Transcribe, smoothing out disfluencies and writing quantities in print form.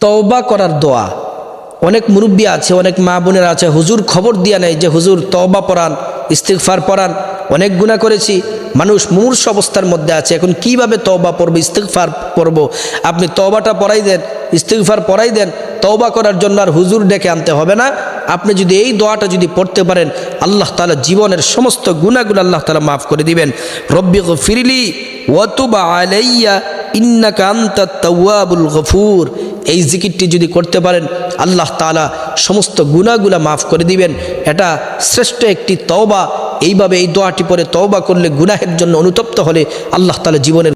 তওবা করার দোয়া। অনেক মুরব্বী আছে, অনেক মা বোনেরা আছে, হুজুর খবর দিয়া নেয় যে হুজুর তওবা পড়ান, ইস্তিগফার পড়ান, অনেক গুনাহ করেছি, মানুষ মুমূর্ষু অবস্থার মধ্যে আছে, এখন কিভাবে তওবা পড়ব, ইস্তিগফার পড়ব। আপনি তওবাটা পড়াই দেন, ইস্তিগফার পড়াই দেন, তওবা করার জন্য আর হুজুর ডেকে আনতে হবে না। আপনি যদি এই দোয়াটা যদি পড়তে পারেন, আল্লাহ তাআলা জীবনের সমস্ত গুনাহগুলো আল্লাহ তাআলা মাফ করে দিবেন। রব্বিগফিরলি ওয়া তুব আলাইয়া ইন্নাকা আনতাত তাওয়াবুল গফুর। এই জিকিরটি যদি করতে পারেন, আল্লাহ তাআলা সমস্ত গুনাহগুলো মাফ করে দিবেন। এটা শ্রেষ্ঠ একটি তওবা। এইভাবে এই দোয়াটি পরে তওবা করলে, গুনাহের জন্য অনুতপ্ত হলে আল্লাহ তাআলা জীবনের